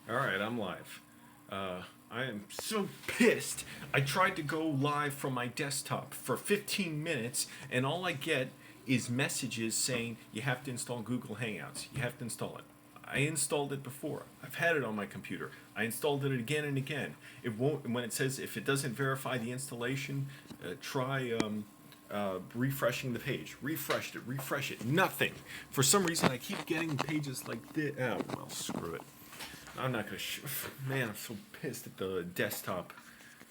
All right, I'm live. I am so pissed. I tried to go live from my desktop for 15 minutes, and all I get is messages saying you have to install Google Hangouts. You have to install it. I installed it before. I've had it on my computer. I installed it again and again. It won't. When it says if it doesn't verify the installation, try refreshing the page. Refreshed it. Refresh it. Nothing. For some reason, I keep getting pages like this. Oh well, screw it. I'm not gonna. Man, I'm so pissed at the desktop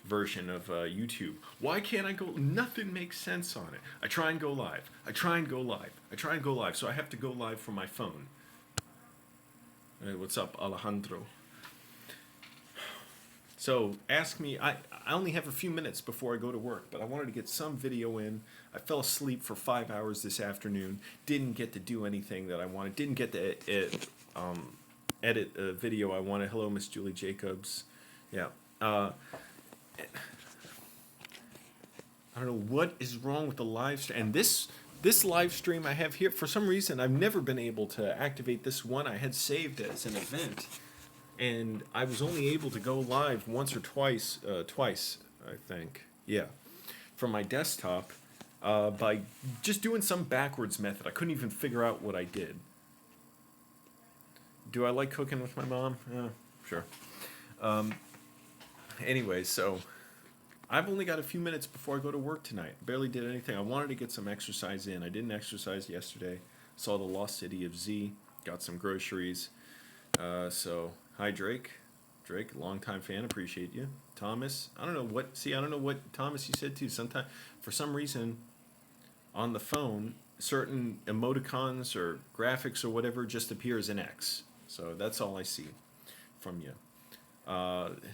version of YouTube. Why can't I go? Nothing makes sense on it. I try and go live. I try and go live. I try and go live. So I have to go live from my phone. Hey, what's up, Alejandro? So ask me. I only have a few minutes before I go to work, but I wanted to get some video in. I fell asleep for 5 hours this afternoon. Didn't get to do anything that I wanted. Didn't get to edit a video I wanted. Hello, Miss Julie Jacobs. Yeah. I don't know what is wrong with the live stream. And this live stream I have here, for some reason, I've never been able to activate this one I had saved as an event. And I was only able to go live once or twice, I think. Yeah. From my desktop by just doing some backwards method. I couldn't even figure out what I did. Do I like cooking with my mom? Sure. Anyway, so I've only got a few minutes before I go to work tonight. Barely did anything. I wanted to get some exercise in. I didn't exercise yesterday. Saw the Lost City of Z. Got some groceries. So, hi Drake. Drake, longtime fan. Appreciate you. Thomas. I don't know what. See, I don't know what Thomas you said too. Sometimes, for some reason, on the phone, certain emoticons or graphics or whatever just appear as an X. So that's all I see from you.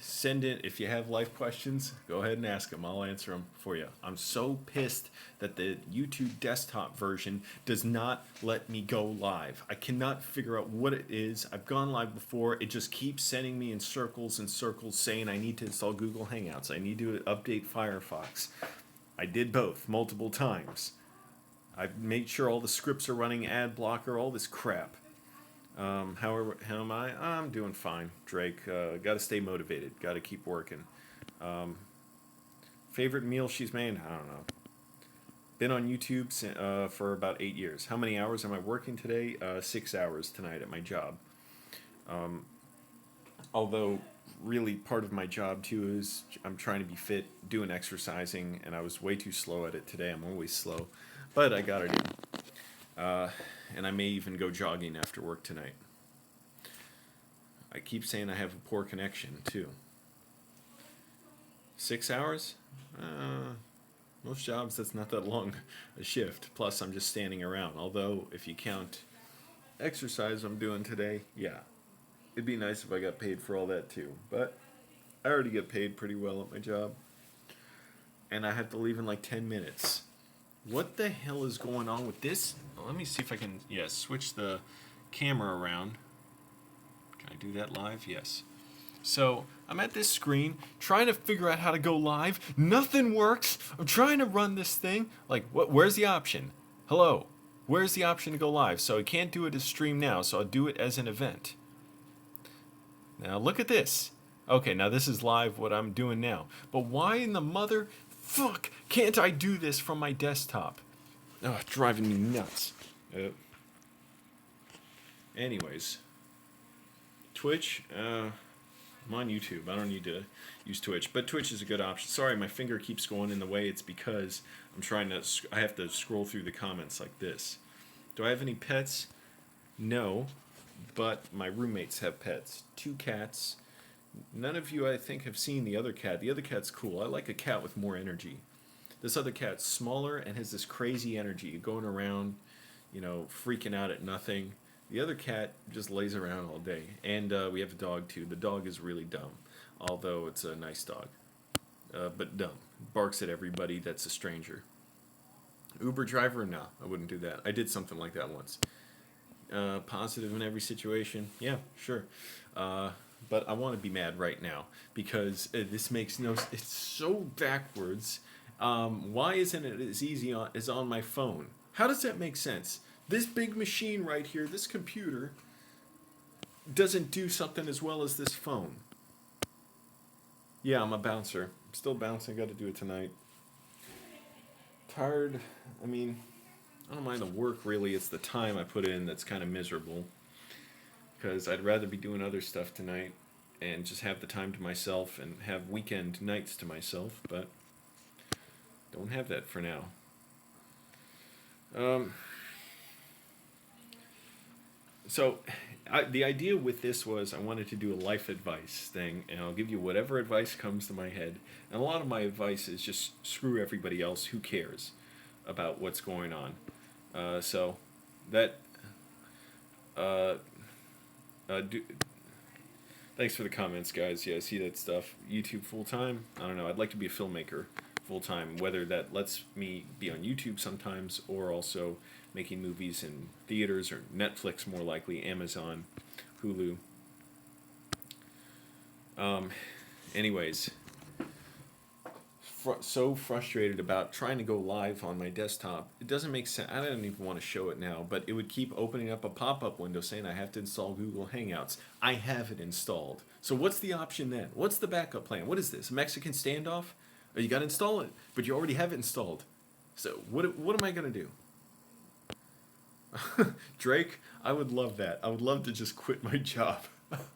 Send it if you have life questions. Go ahead and ask them. I'll answer them for you. I'm so pissed that the YouTube desktop version does not let me go live. I cannot figure out what it is. I've gone live before. It just keeps sending me in circles and circles saying I need to install Google Hangouts. I need to update Firefox. I did both multiple times. I've made sure all the scripts are running, ad blocker, all this crap. How am I? I'm doing fine, Drake. Got to stay motivated. Got to keep working. Favorite meal she's made? I don't know. Been on YouTube for about 8 years. How many hours am I working today? 6 hours tonight at my job. Although, really, part of my job too is I'm trying to be fit, doing exercising, and I was way too slow at it today. I'm always slow, but I got it in. And I may even go jogging after work tonight. I keep saying I have a poor connection, too. 6 hours? Most jobs, that's not that long a shift. Plus, I'm just standing around. Although, if you count exercise I'm doing today, yeah. It'd be nice if I got paid for all that, too. But I already get paid pretty well at my job. And I have to leave in like 10 minutes. What the hell is going on with this? Let me see if I can, switch the camera around. Can I do that live? Yes. So, I'm at this screen, trying to figure out how to go live. Nothing works. I'm trying to run this thing. Like, where's the option? Hello? Where's the option to go live? So I can't do it as stream now, so I'll do it as an event. Now, look at this. Okay, now this is live what I'm doing now. But why in the mother... Fuck! Can't I do this from my desktop? Oh, it's driving me nuts. Anyways. Twitch, I'm on YouTube. I don't need to use Twitch. But Twitch is a good option. Sorry, my finger keeps going in the way. It's because I'm trying to... I have to scroll through the comments like this. Do I have any pets? No. But my roommates have pets. 2 cats... None of you, I think, have seen the other cat. The other cat's cool. I like a cat with more energy. This other cat's smaller and has this crazy energy, going around, freaking out at nothing. The other cat just lays around all day. And we have a dog, too. The dog is really dumb, although it's a nice dog. But dumb. Barks at everybody that's a stranger. Uber driver? No, I wouldn't do that. I did something like that once. Positive in every situation? Yeah, sure. But I want to be mad right now because this makes no... It's so backwards. Why isn't it as easy as on my phone? How does that make sense? This big machine right here, this computer... doesn't do something as well as this phone. Yeah, I'm a bouncer. I'm still bouncing. Got to do it tonight. Tired. I mean, I don't mind the work really. It's the time I put in that's kind of miserable. Because I'd rather be doing other stuff tonight and just have the time to myself and have weekend nights to myself. But don't have that for now. Um, so the idea with this was I wanted to do a life advice thing, and I'll give you whatever advice comes to my head. And a lot of my advice is just screw everybody else. Who cares about what's going on? So that uh, do, thanks for the comments, guys. Yeah, I see that stuff. YouTube full time. I don't know. I'd like to be a filmmaker full time. Whether that lets me be on YouTube sometimes, or also making movies in theaters or Netflix, more likely Amazon, Hulu. Anyways, so frustrated about trying to go live on my desktop. It doesn't make sense. I don't even want to show it now, but it would keep opening up a pop-up window saying I have to install Google Hangouts. I have it installed. So what's the option then? What's the backup plan? What is this? A Mexican standoff? Oh, you got to install it, but you already have it installed. So what am I going to do? Drake, I would love that. I would love to just quit my job.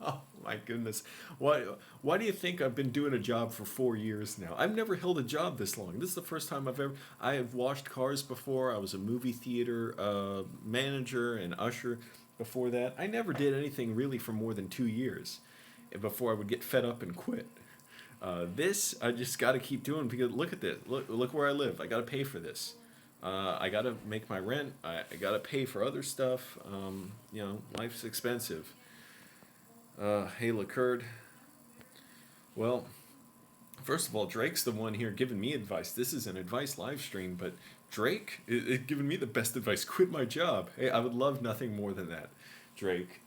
Oh my goodness. Why do you think I've been doing a job for 4 years now? I've never held a job this long. This is the first time I have washed cars before. I was a movie theater manager and usher before that. I never did anything really for more than 2 years before I would get fed up and quit. This I just got to keep doing because look at this. Look where I live. I got to pay for this. I got to make my rent. I got to pay for other stuff. Life's expensive. Hey, Lacurd. Well, first of all, Drake's the one here giving me advice. This is an advice live stream, but Drake is giving me the best advice. Quit my job. Hey, I would love nothing more than that, Drake.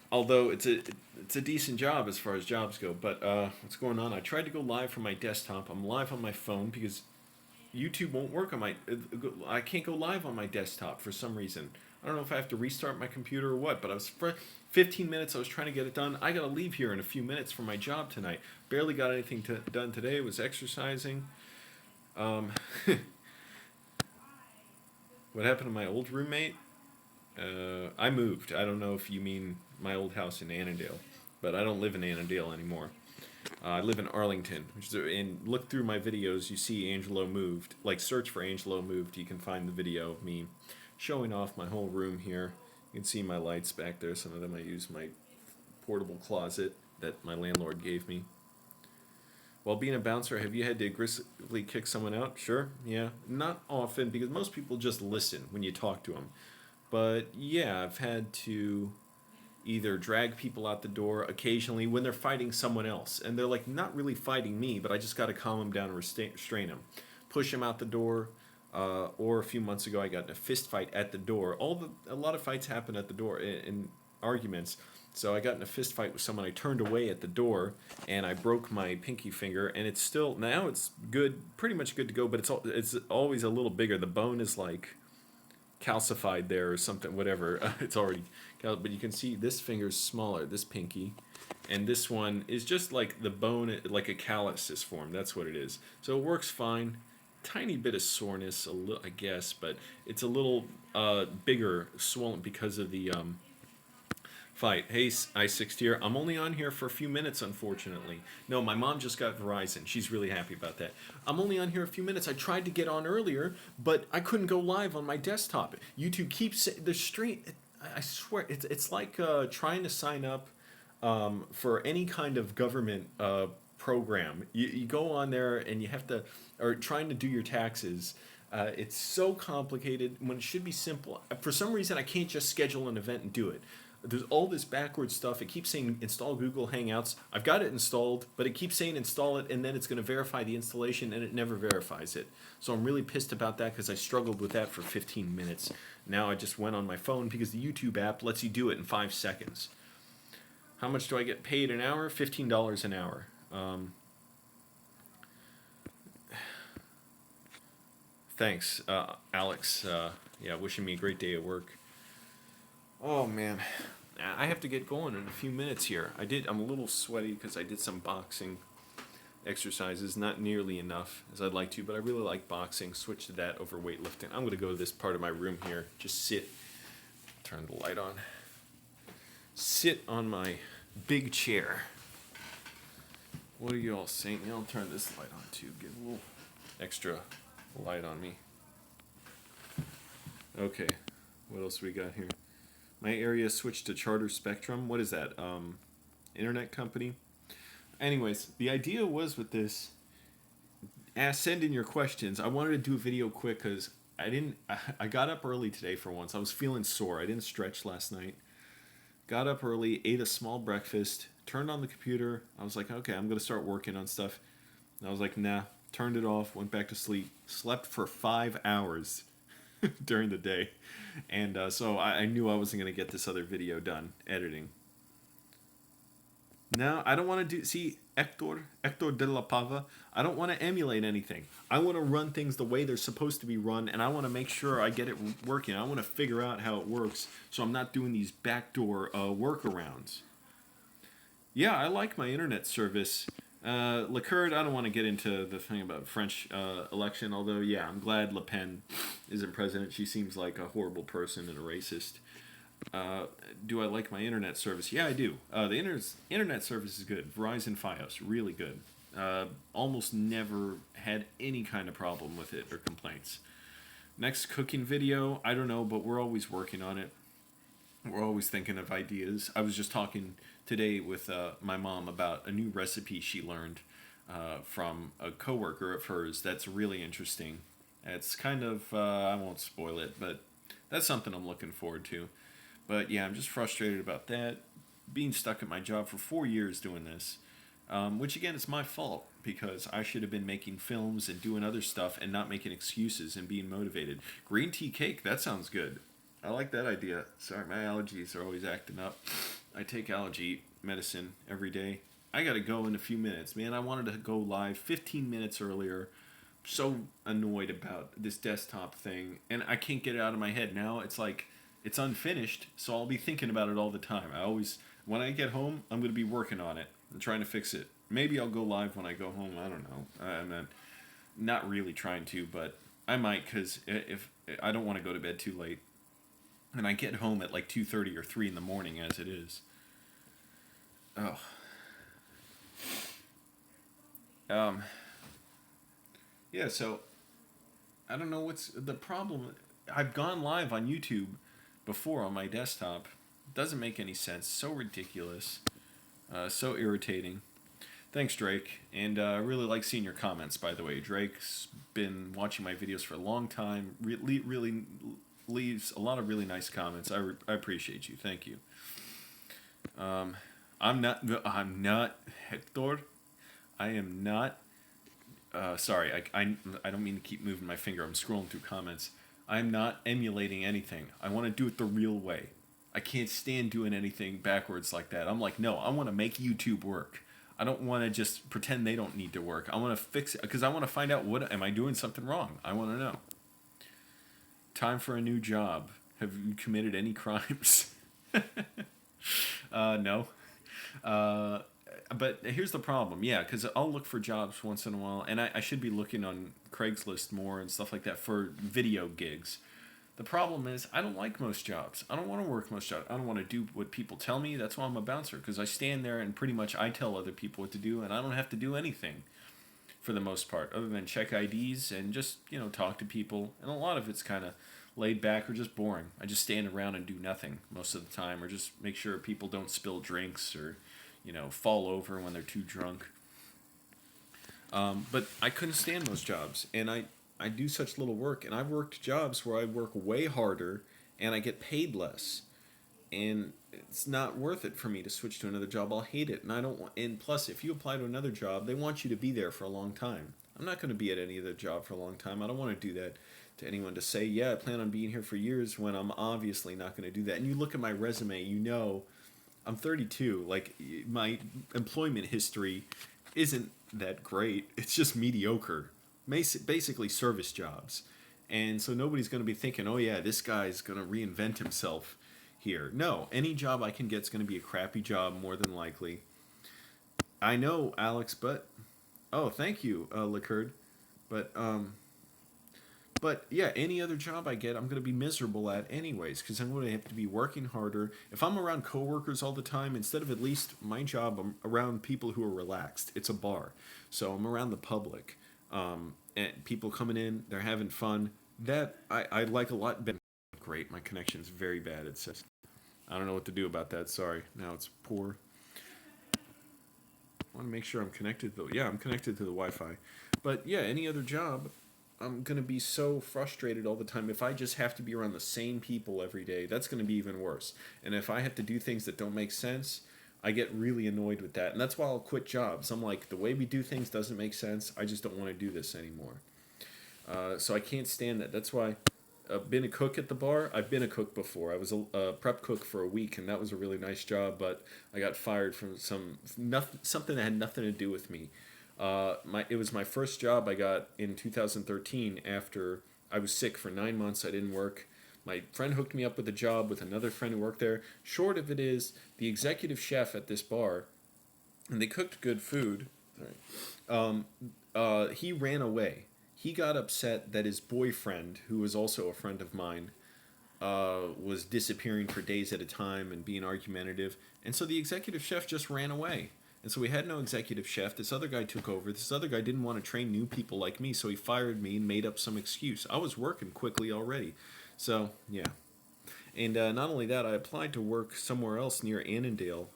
Although it's a decent job as far as jobs go. But what's going on? I tried to go live from my desktop. I'm live on my phone because YouTube won't work on I can't go live on my desktop for some reason. I don't know if I have to restart my computer or what, but I was for 15 minutes I was trying to get it done. I got to leave here in a few minutes for my job tonight. Barely got anything done today. Was exercising. What happened to my old roommate? I moved. I don't know if you mean my old house in Annandale, but I don't live in Annandale anymore. I live in Arlington, and look through my videos. You see Angelo moved. Like search for Angelo moved. You can find the video of me showing off my whole room here. You can see my lights back there. Some of them I use my portable closet that my landlord gave me. While being a bouncer, have you had to aggressively kick someone out? Sure, yeah. Not often, because most people just listen when you talk to them. But yeah, I've had to either drag people out the door occasionally when they're fighting someone else. And they're like not really fighting me, but I just got to calm them down and restrain them. Push them out the door. Or a few months ago, I got in a fist fight at the door. A lot of fights happen at the door in arguments. So I got in a fist fight with someone. I turned away at the door, and I broke my pinky finger. And it's still now it's good, pretty much good to go. But it's always a little bigger. The bone is like calcified there or something. Whatever. It's already. But you can see this finger's smaller. This pinky. And this one is just like the bone, like a callus is formed. That's what it is. So it works fine. Tiny bit of soreness, a little, I guess, but it's a little bigger, swollen because of the fight. Hey, I6 here. I'm only on here for a few minutes, unfortunately. No, my mom just got Verizon. She's really happy about that. I'm only on here a few minutes. I tried to get on earlier, but I couldn't go live on my desktop. YouTube keeps the stream. I swear, it's like trying to sign up for any kind of government program. You go on there and you have to, or trying to do your taxes. It's so complicated when it should be simple. For some reason, I can't just schedule an event and do it. There's all this backwards stuff. It keeps saying install Google Hangouts. I've got it installed, but it keeps saying install it, and then it's going to verify the installation, and it never verifies it. So I'm really pissed about that because I struggled with that for 15 minutes. Now I just went on my phone because the YouTube app lets you do it in 5 seconds. How much do I get paid an hour? $15 an hour. Thanks, Alex. Yeah, wishing me a great day at work. Oh man, I have to get going in a few minutes here. I'm a little sweaty because I did some boxing exercises, not nearly enough as I'd like to, but I really like boxing. Switch to that over weightlifting. I'm going to go to this part of my room here, just sit, turn the light on, sit on my big chair. What are you all saying? I'll turn this light on too, get a little extra light on me. Okay, what else we got here? My area switched to Charter Spectrum. What is that? Internet company? Anyways, the idea was with this, send in your questions. I wanted to do a video quick because I got up early today for once. I was feeling sore. I didn't stretch last night. Got up early, ate a small breakfast, turned on the computer. I was like, okay, I'm going to start working on stuff. And I was like, nah, turned it off, went back to sleep, slept for 5 hours during the day. And so I knew I wasn't going to get this other video done, editing. Now, I don't want to do... See, Hector de la Pava, I don't want to emulate anything. I want to run things the way they're supposed to be run, and I want to make sure I get it working. I want to figure out how it works, so I'm not doing these backdoor workarounds. Yeah, I like my internet service. Lecurd, I don't want to get into the thing about French election, although, yeah, I'm glad Le Pen isn't president. She seems like a horrible person and a racist. Do I like my internet service? Yeah, I do. The internet service is good. Verizon Fios, really good. Almost never had any kind of problem with it or complaints. Next cooking video, I don't know, but we're always working on it. We're always thinking of ideas. I was just talking today with my mom about a new recipe she learned from a coworker of hers that's really interesting. It's kind of, I won't spoil it, but that's something I'm looking forward to. But yeah, I'm just frustrated about that. Being stuck at my job for 4 years doing this. Which again, it's my fault because I should have been making films and doing other stuff and not making excuses and being motivated. Green tea cake, that sounds good. I like that idea. Sorry, my allergies are always acting up. I take allergy medicine every day. I gotta go in a few minutes, man. I wanted to go live 15 minutes earlier. So annoyed about this desktop thing, and I can't get it out of my head now. It's like it's unfinished, so I'll be thinking about it all the time. When I get home, I'm gonna be working on it and trying to fix it. Maybe I'll go live when I go home. I don't know. I'm not really trying to, but I might because if I don't want to go to bed too late, and I get home at like 2:30 or 3 in the morning as it is. Oh. Yeah, so I don't know what's the problem. I've gone live on YouTube before on my desktop. It doesn't make any sense. So ridiculous. So irritating. Thanks, Drake. And I really like seeing your comments, by the way. Drake's been watching my videos for a long time. Really leaves a lot of really nice comments. I appreciate you. Thank you. I'm not Hector. I am not. Sorry, I don't mean to keep moving my finger. I'm scrolling through comments. I'm not emulating anything. I want to do it the real way. I can't stand doing anything backwards like that. I'm like, no, I want to make YouTube work. I don't want to just pretend they don't need to work. I want to fix it because I want to find out am I doing something wrong. I want to know. Time for a new job. Have you committed any crimes? No. But here's the problem. Yeah, because I'll look for jobs once in a while, and I should be looking on Craigslist more and stuff like that for video gigs. The problem is I don't like most jobs. I don't want to work most jobs. I don't want to do what people tell me. That's why I'm a bouncer, because I stand there and pretty much I tell other people what to do, and I don't have to do anything for the most part, other than check IDs and just, talk to people. And a lot of it's kind of laid back or just boring. I just stand around and do nothing most of the time, or just make sure people don't spill drinks or, fall over when they're too drunk. But I couldn't stand those jobs, and I do such little work, and I've worked jobs where I work way harder and I get paid less, and it's not worth it for me to switch to another job. I'll hate it, and I don't want. And plus, if you apply to another job, they want you to be there for a long time. I'm not going to be at any other job for a long time. I don't want to do that to anyone to say, yeah, I plan on being here for years when I'm obviously not going to do that. And you look at my resume, I'm 32. Like, my employment history isn't that great. It's just mediocre. Basically service jobs. And so nobody's going to be thinking, oh yeah, this guy's going to reinvent himself here. No, any job I can get is going to be a crappy job more than likely. I know, Alex, but oh, thank you, Liquored. But yeah, any other job I get, I'm going to be miserable at anyways, because I'm going to have to be working harder. If I'm around coworkers all the time, instead of at least my job, I'm around people who are relaxed. It's a bar, so I'm around the public, and people coming in, they're having fun. That I like a lot better. Great, my connection's very bad. It says I don't know what to do about that. Sorry, now it's poor. I want to make sure I'm connected though. Yeah, I'm connected to the Wi-Fi. But yeah, any other job, I'm going to be so frustrated all the time. If I just have to be around the same people every day, that's going to be even worse. And if I have to do things that don't make sense, I get really annoyed with that. And that's why I'll quit jobs. I'm like, the way we do things doesn't make sense. I just don't want to do this anymore. So I can't stand that. That's why I've been a cook at the bar. I've been a cook before. I was a prep cook for a week, and that was a really nice job, but I got fired from something that had nothing to do with me. It was my first job I got in 2013 after I was sick for 9 months. I didn't work. My friend hooked me up with a job with another friend who worked there. Short of it is, the executive chef at this bar, and they cooked good food. He ran away. He got upset that his boyfriend, who was also a friend of mine, was disappearing for days at a time and being argumentative. And so the executive chef just ran away. And so we had no executive chef. This other guy took over. This other guy didn't want to train new people like me, so he fired me and made up some excuse. I was working quickly already. So, yeah. And not only that, I applied to work somewhere else near Annandale,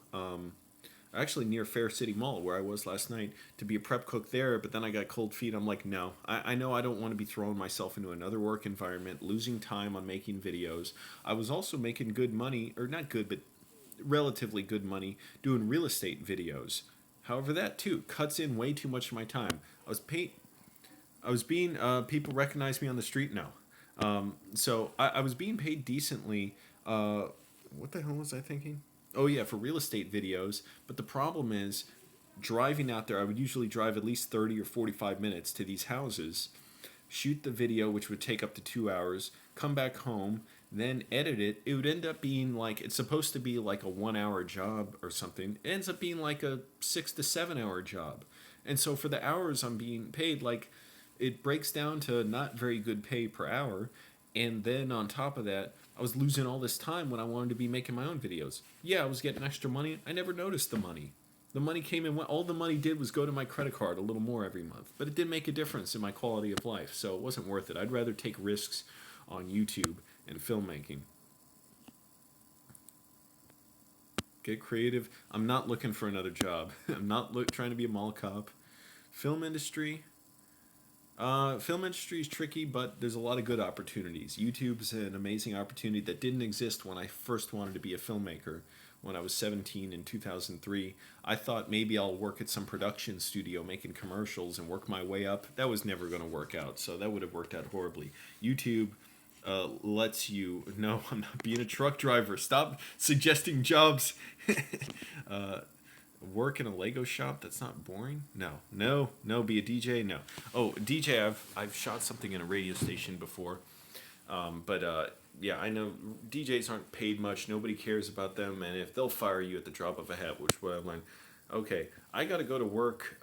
actually near Fair City Mall, where I was last night, to be a prep cook there, but then I got cold feet. I'm like, no, I know I don't want to be throwing myself into another work environment, losing time on making videos. I was also making good money, or not good, but relatively good money, doing real estate videos. However, that too cuts in way too much of my time. People recognize me on the street now. So I was being paid decently. What the hell was I thinking? Oh yeah, for real estate videos. But the problem is, driving out there, I would usually drive at least 30 or 45 minutes to these houses, shoot the video, which would take up to 2 hours, come back home, then edit it. It would end up being like, it's supposed to be like a 1 hour job or something. It ends up being like a 6 to 7 hour job. And so for the hours I'm being paid, like, it breaks down to not very good pay per hour. And then on top of that, I was losing all this time when I wanted to be making my own videos. Yeah, I was getting extra money. I never noticed the money. The money came in. All the money did was go to my credit card a little more every month. But it did make a difference in my quality of life. So it wasn't worth it. I'd rather take risks on YouTube and filmmaking. Get creative. I'm not looking for another job. I'm not trying to be a mall cop. Film industry. Film industry is tricky, but there's a lot of good opportunities. YouTube's an amazing opportunity that didn't exist when I first wanted to be a filmmaker. When I was 17 in 2003, I thought maybe I'll work at some production studio making commercials and work my way up. That was never going to work out, so that would have worked out horribly. YouTube lets you... No, I'm not being a truck driver. Stop suggesting jobs. Work in a Lego shop? That's not boring. No. Be a DJ? No. Oh, DJ. I've shot something in a radio station before, but yeah, I know DJs aren't paid much. Nobody cares about them, and if they'll fire you at the drop of a hat, which what I learned. Okay, I got to go to work.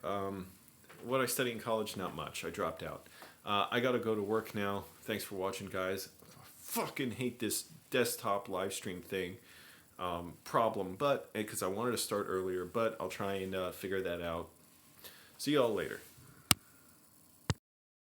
What I study in college? Not much. I dropped out. I got to go to work now. Thanks for watching, guys. I fucking hate this desktop live stream thing. Problem, but because I wanted to start earlier, but I'll try and figure that out. See y'all later.